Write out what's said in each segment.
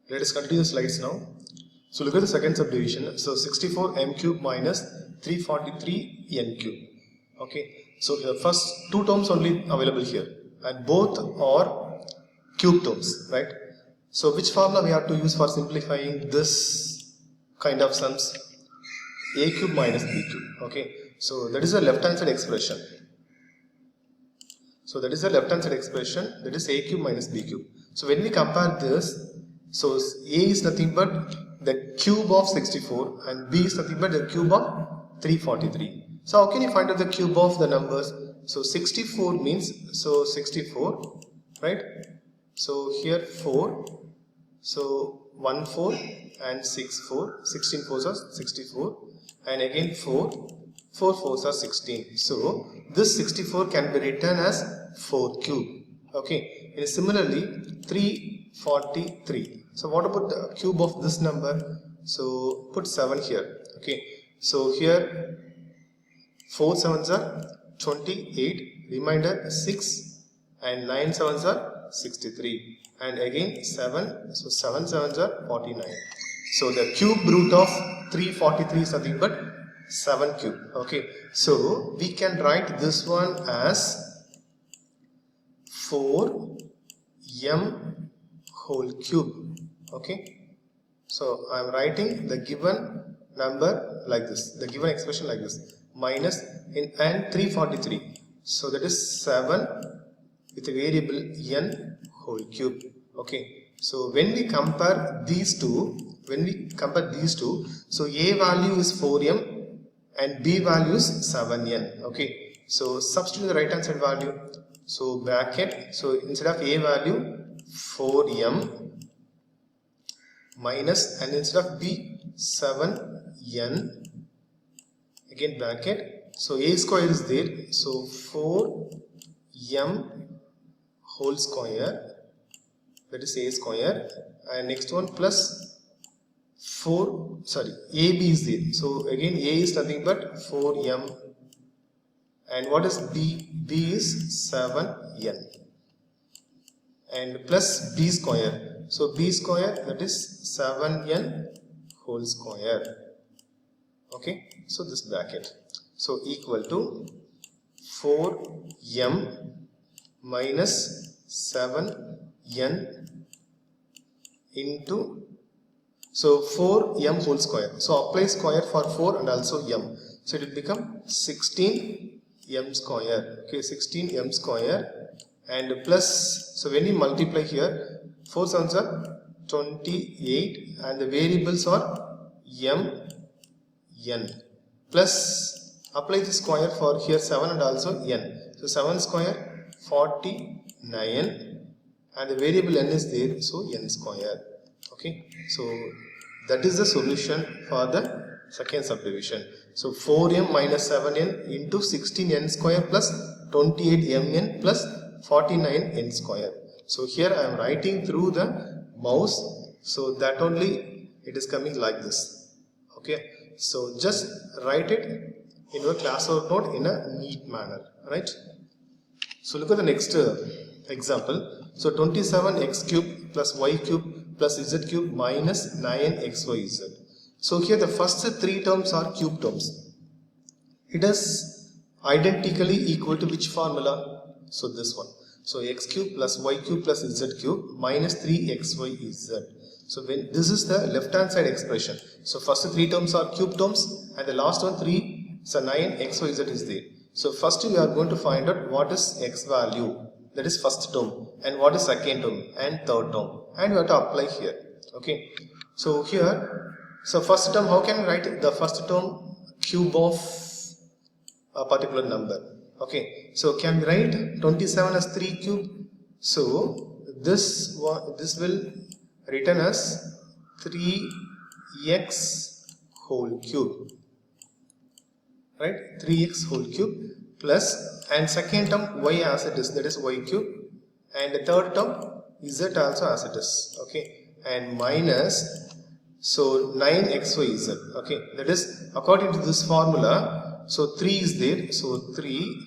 Let us continue the slides now. So look at the second subdivision. So 64m cube minus 343n cube. Okay. So the first two terms only available here, and both are cube terms, right? So which formula we have to use for simplifying this kind of sums? A cube minus b cube. Okay. So that is a left hand side expression. So that is the left hand side expression, that is a cube minus b cube. So when we compare this, so a is nothing but the cube of 64 and b is nothing but the cube of 343. So how can you find out the cube of the numbers? So 64 means, so 64, right? So here 4, so 1 4 and 6 4, 16 4s are 64, and again 4 4s are 16. So this 64 can be written as 4 cube. Okay. And similarly 343. So what about the cube of this number? So put 7 here. Okay. So here 4 7s are 28, remainder 6, and 9 7s are 63, and again 7, so 7 7s are 49. So the cube root of 343 is nothing but 7 cube. Okay, so we can write this one as 4m whole cube. Okay, so I am writing the given number like this, the given expression like this, minus and 343. So that is 7 with a variable n whole cube. Okay, so when we compare these two, so a value is 4m and b value is 7n. Okay, so substitute the right hand side value. So bracket, so instead of a value 4m minus, and instead of b 7n, again bracket, so a square is there, so 4m whole square, that is a square, and next one plus ab is there, so again a is nothing but 4m, and what is b? B is 7n, and plus b square, so b square, that is 7n whole square. Okay, so this bracket, so equal to 4m minus 7n into, so 4m whole square, so apply square for 4 and also m, so it will become 16m square. Okay, 16m square, and plus, so when you multiply here, 4 7s are 28, and the variables are m n, plus apply the square for here 7 and also n, so 7 square 49, and the variable n is there, so n square. Okay, so that is the solution for the second subdivision. So 4m minus 7n into 16n square plus 28mn plus 49n square. So here I am writing through the mouse, so that only it is coming like this. Okay, so just write it in your classwork note in a neat manner, right? So look at the next example. So 27x cube plus y cube plus z cube minus 9xyz. So here the first three terms are cube terms. It is identically equal to which formula? So this one. So x cube plus y cube plus z cube minus 3xyz. So when this is the left hand side expression. So first three terms are cube terms, and the last one 3, so 9xyz is there. So first we are going to find out what is x value, that is first term, and what is second term and third term, and we have to apply here. Okay, so here, so first term, how can we write the first term? Cube of a particular number. Okay, so can we write 27 as 3 cube? So this will written as 3x whole cube, right? 3x whole cube plus, and second term y as it is, that is y cube, and the third term z also as it is. Okay, and minus, so 9xyz. Okay, that is according to this formula. So 3 is there, so 3,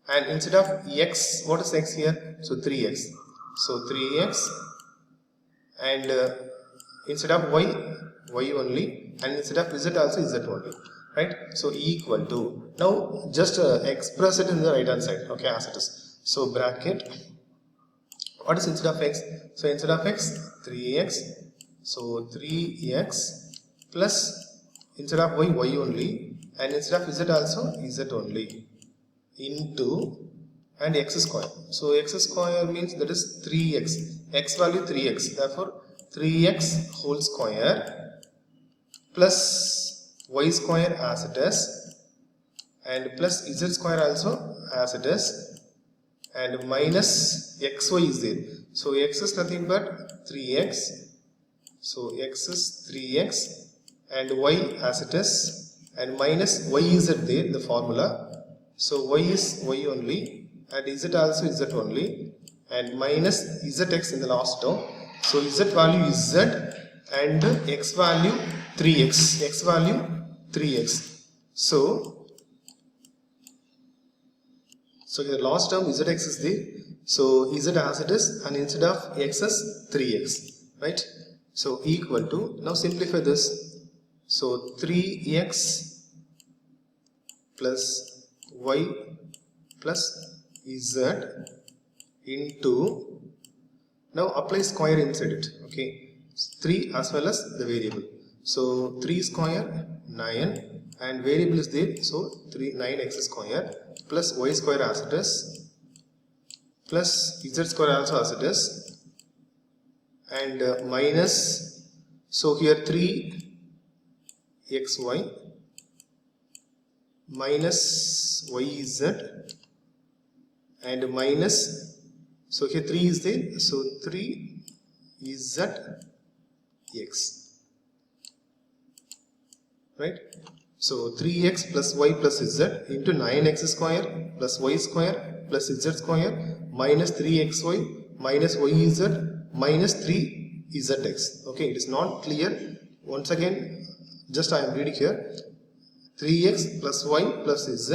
and instead of x, what is x here? So 3x, so 3x, and instead of y only, and instead of z also z only, right? So equal to, now just express it in the right hand side, okay, as it is. So bracket, what is instead of x? So instead of x, 3x, so 3x plus instead of y only, and instead of z also z only, into and x square. So x square means that is 3x, x value 3x, therefore 3x whole square plus y square as it is, and plus z square also as it is, and minus xy is there. So x is nothing but 3x, so x is 3x and y as it is, and minus y is there, the formula. So y is y only and z also z only, and minus zx in the last term. So z value is z and x value 3x, x value 3x. So the last term zx is there, so z as it is, and instead of x is 3x, right? So equal to, now simplify this, so 3x plus y plus z into, now apply square inside it, okay, 3 as well as the variable. So 3 square 9 and variable is there, so 9x square plus y square as it is plus z square also as it is, and minus, so here 3xy minus yz and minus, so here 3 is there, so 3zx, right? So 3x plus y plus z into 9x square plus y square plus z square minus 3xy minus yz minus 3zx. Okay, it is not clear. Once again, just I am reading here. 3x plus y plus z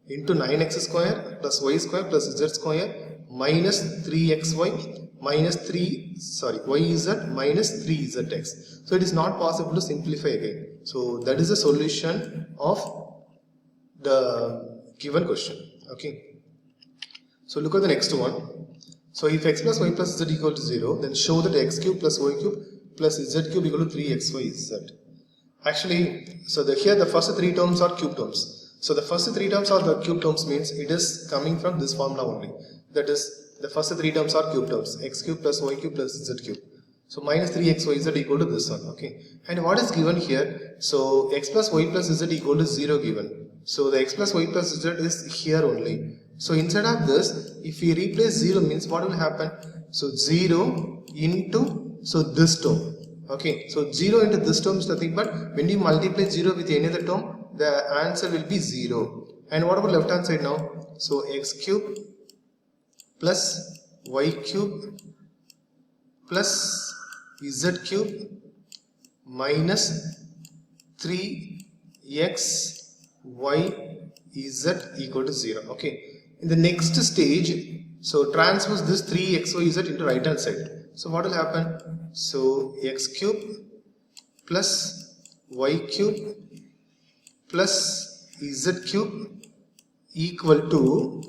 into 9x square plus y square plus z square minus 3xy minus yz minus 3zx. So it is not possible to simplify again. So that is the solution of the given question. Okay. So look at the next one. So if x plus y plus z equal to 0, then show that x cube plus y cube plus z cube equal to 3xyz. Actually, so here the first 3 terms are cube terms. So the first 3 terms are the cube terms means it is coming from this formula only. That is, the first 3 terms are cube terms, x cube plus y cube plus z cube. So minus 3xyz equal to this one, okay. And what is given here? So x plus y plus z equal to 0 given. So the x plus y plus z is here only. So instead of this, if we replace 0 means what will happen? So 0 into, so this term, okay. So 0 into this term is nothing but when you multiply 0 with any other term, the answer will be 0. And what about left hand side now? So x cube plus y cube plus z cube minus 3x y z equal to 0. Okay. In the next stage, so transpose this 3xy z into right hand side. So what will happen? So x cube plus y cube plus z cube equal to,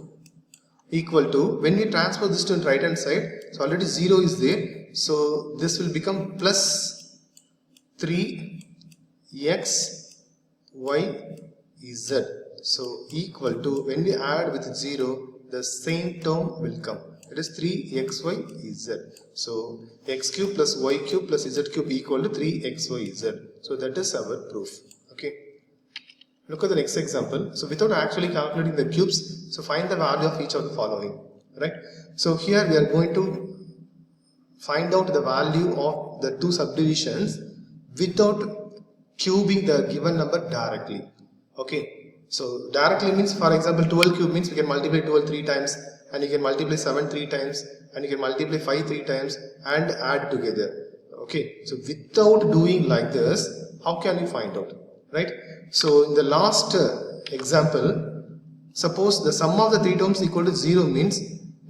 when we transpose this to the right hand side, so already 0 is there, so this will become plus 3x y z. So equal to, when we add with 0, the same term will come, it is 3xy z. So x cube plus y cube plus z cube equal to 3xy z. So that is our proof. Okay. Look at the next example. So without actually calculating the cubes, so find the value of each of the following, right? So here we are going to find out the value of the two subdivisions without cubing the given number directly. Okay. So directly means, for example, 12 cube means we can multiply 12 3 times, and you can multiply 7 3 times, and you can multiply 5 3 times and add together. Okay. So without doing like this, how can we find out? Right? So in the last example, suppose the sum of the 3 terms equal to 0 means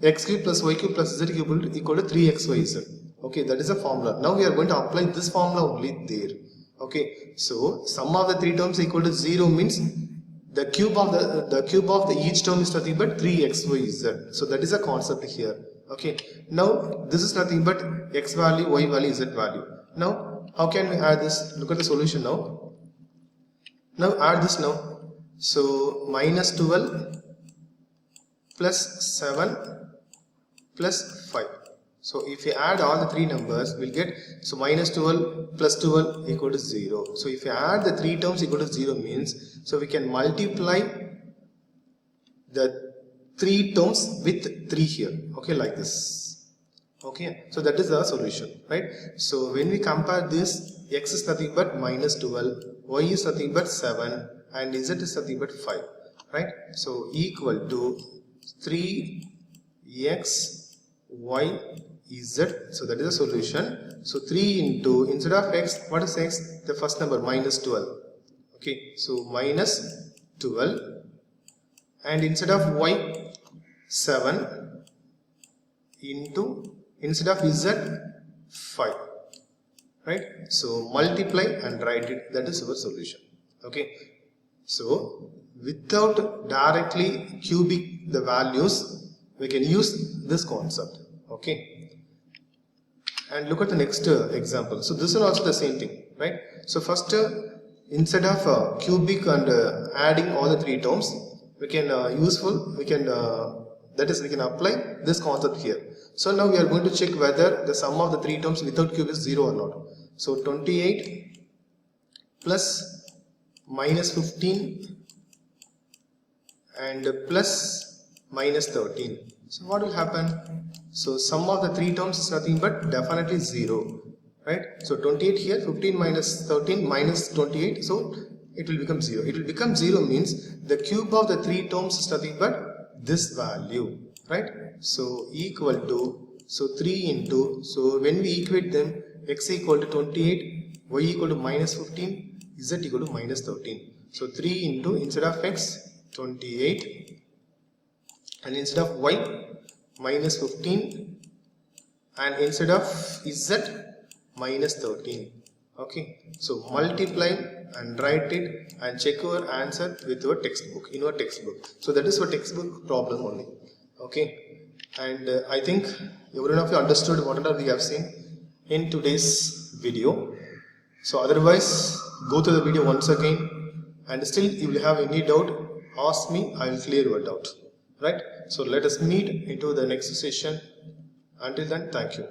x cube plus y cube plus z cube equal to 3xyz. Okay, that is a formula. Now we are going to apply this formula only there. Okay, so sum of the three terms equal to 0 means the cube of the each term is nothing but 3xyz. So that is a concept here. Okay, now this is nothing but x value, y value, z value. Now how can we add this? Look at the solution now. Now add this now. So minus 12 plus 7 plus 5. So if we add all the three numbers, we'll get, so minus 12 plus 12 equal to 0. So if you add the three terms equal to 0 means, so we can multiply the three terms with 3 here. Okay, like this. Okay, so that is the solution, right? So when we compare this, x is nothing but minus 12, y is nothing but 7, and z is nothing but 5, right? So equal to 3x, y, z. So that is the solution. So 3 into, instead of x, what is x? The first number, minus 12. Okay, so minus 12, and instead of y, 7 into, instead of z, 5, right? So multiply and write it. That is our solution. Okay, so without directly cubic the values, we can use this concept. Okay, and look at the next example. So this is also the same thing, right? So first, instead of cubic and adding all the three terms, we can we can apply this concept here. So now we are going to check whether the sum of the three terms without cube is 0 or not. So 28 plus minus 15 and plus minus 13. So what will happen? So sum of the three terms is nothing but definitely 0, right? So 28 here, 15 minus 13 minus 28, so it will become 0. It will become 0 means the cube of the three terms is nothing but this value, right? So equal to, so 3 into, so when we equate them, x equal to 28, y equal to minus 15, z equal to minus 13. So 3 into, instead of x, 28, and instead of y, minus 15, and instead of z, minus 13. Okay, so multiply and write it and check your answer with your textbook, in your textbook. So that is your textbook problem only. Okay, and I think everyone of you understood whatever we have seen in today's video. So otherwise, go to the video once again, and still you will have any doubt, ask me, I will clear your doubt. Right? So let us meet into the next session. Until then, thank you.